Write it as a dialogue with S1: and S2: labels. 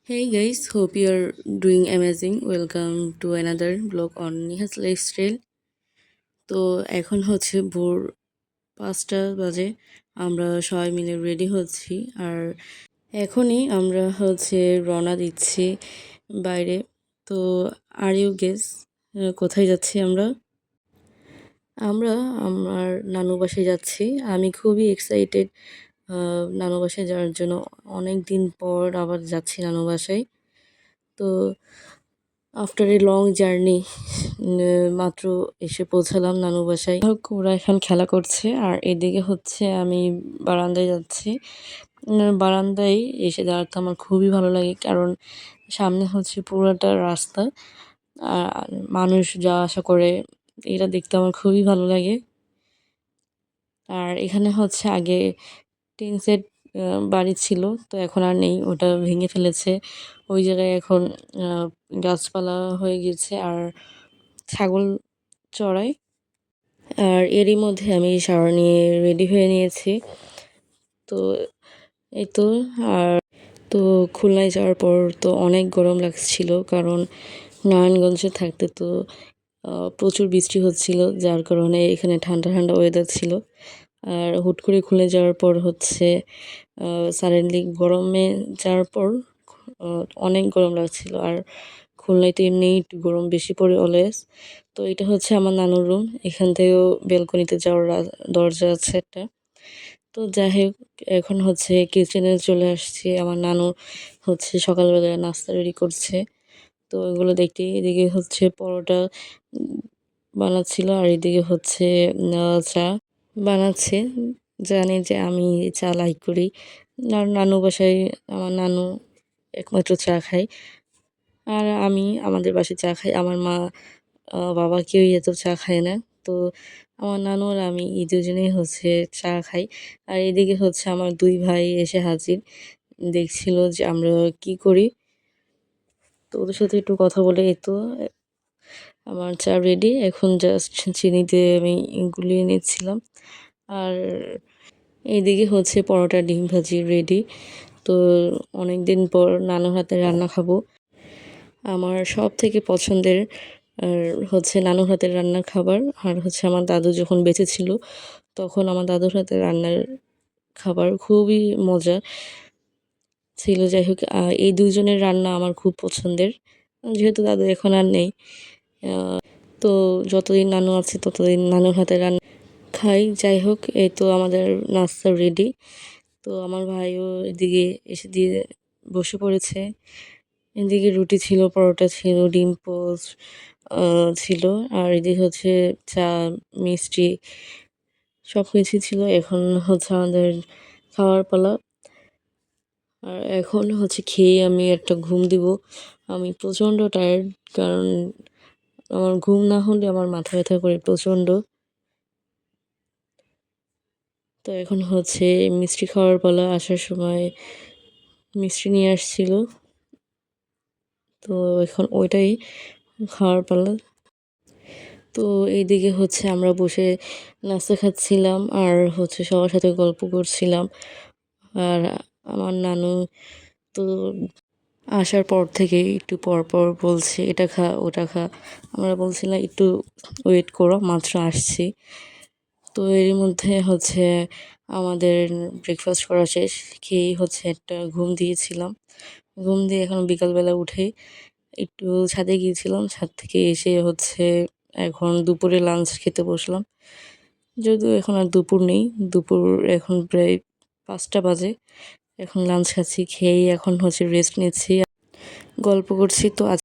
S1: Hey guys, hope you're doing amazing. Welcome to another vlog on Niha's Lifestyle. তো এখন হচ্ছে ভোর 5টা বাজে। আমরা সবাই মিলে রেডি হচ্ছি আর এখনই আমরা হচ্ছে রওনা দিচ্ছি বাইরে। তো আর ইউ গেস কোথায় যাচ্ছি আমরা? আমরা আমার নানু বাসায় যাচ্ছি। আমি খুবই এক্সাইটেড নানু বাসায় যাওয়ার জন্য। অনেক দিন পর আবার যাচ্ছি নানু বাসায়। তো আফটার এ লং জার্নি মাত্র এসে পৌঁছালাম নানু বাসায়। ওরা এখন খেলা করছে আর এদিকে হচ্ছে আমি বারান্দায় যাচ্ছি। বারান্দায় এসে দাঁড়াতে আমার খুবই ভালো লাগে, কারণ সামনে হচ্ছে পুরোটা রাস্তা আর মানুষ যাওয়া আসা করে। এটা দেখতে আমার খুবই ভালো লাগে। আর এখানে হচ্ছে আগে টিন সেট বাড়ি ছিল, তো এখন আর নেই, ওটা ভেঙে ফেলেছে। ওই জায়গায় এখন গাছপালা হয়ে গেছে আর ছাগল চড়ায়। আর এরই মধ্যে আমি শাওয়ার নিয়ে রেডি হয়ে নিয়েছি। তো এই তো। আর তো খুলনায় যাওয়ার পর তো অনেক গরম লাগছিল, কারণ নারায়ণগঞ্জে থাকতে তো প্রচুর বৃষ্টি হচ্ছিল, যার কারণে এখানে ঠান্ডা ঠান্ডা ওয়েদার ছিল। আর হুট করে খুলে যাওয়ার পর হচ্ছে সাডেনলি গরমে যাওয়ার পর অনেক গরম লাগছিল। আর খুলনায় তো এমনি একটু গরম বেশি পড়ে অলওয়েজ। তো এটা হচ্ছে আমার নানুর রুম। এখান থেকেও বেলকনিতে যাওয়ার দরজা আছে একটা। তো যাই হোক, এখন হচ্ছে কিচেনে চলে আসছি। আমার নানু হচ্ছে সকালবেলা নাস্তা রেডি করছে। তো এগুলো দেখতে এদিকে হচ্ছে পরোটা বানাচ্ছিল আর এদিকে হচ্ছে চা বানাচ্ছে। জানি যে আমি চা লাইক করি। নানু বাসায় আমার নানু একমাত্র চা খায়, আর আমি আমাদের বাসায় চা খাই। আমার মা বাবা কেউই এত চা খায় না। তো আমার নানু আর আমি এই দুজনেই হচ্ছে চা খাই। আর এদিকে হচ্ছে আমার 2 ভাই এসে হাজির, দেখছিল যে আমরা কি করি। তো ওদের সাথে একটু কথা বলে এই তো আমার চা রেডি। এখন জাস্ট চিনি দিয়ে আমি গুলিয়ে নিচ্ছিলাম। আর এইদিকে হচ্ছে পরোটা ডিম ভাজি রেডি। তো অনেক দিন পর নানুর হাতে রান্না খাবো। আমার সব থেকে পছন্দের আর হচ্ছে নানুর হাতের রান্নার খাবার। আর হচ্ছে আমার দাদু যখন বেঁচে ছিল, তখন আমার দাদুর হাতের রান্নার খাবার খুবই মজা ছিল। যাই হোক, এই দুজনের রান্না আমার খুব পছন্দের। যেহেতু দাদু এখন আর নেই, তো যতদিন নানু আছে ততদিন নানুর হাতের রান্না খাই। যাই হোক, এই তো আমাদের নাস্তা রেডি। তো আমার ভাইও এদিকে এসে দিয়ে বসে পড়েছে। এদিকে রুটি ছিল, পরোটা ছিল, ডিম পোস্ট ছিল, আর এদিকে হচ্ছে চা, মিষ্টি সব কিছুই ছিল। এখন হচ্ছে আমাদের খাওয়ার পালা। আর এখন হচ্ছে খেয়ে আমি একটা ঘুম দিব। আমি প্রচণ্ড টায়ার্ড, কারণ আমার ঘুম না হলে আমার মাথা ব্যথা করে প্রচণ্ড। তো এখন হচ্ছে মিষ্টি খাওয়ার পালা। আসার সময় মিষ্টি নিয়ে আসছিল, তো এখন ওইটাই খাওয়ার পালা। তো এইদিকে হচ্ছে আমরা বসে নাস্তা খাচ্ছিলাম আর হচ্ছে সবার সাথে গল্প করছিলাম। আর আমার নানু তো আসার পর থেকে একটু পর পর বলছে এটা খা ওটা খা। আমরা বলছিলাম একটু ওয়েট করো, মাত্র আসছি। তো এর মধ্যে হচ্ছে আমাদের ব্রেকফাস্ট করা শেষ। খেয়েই হচ্ছে একটা ঘুম দিয়েছিলাম। ঘুম দিয়ে এখন বিকালবেলা উঠে একটু ছাদে গিয়েছিলাম। ছাদ থেকে এসে হচ্ছে এখন দুপুরে লাঞ্চ খেতে বসলাম। যদিও এখন আর দুপুর নেই, দুপুর এখন প্রায় 5টা বাজে। এখন লাঞ্চ খাচ্ছি, খেয়েই এখন হচ্ছে রেস্ট নিচ্ছি, গল্প করছি। তো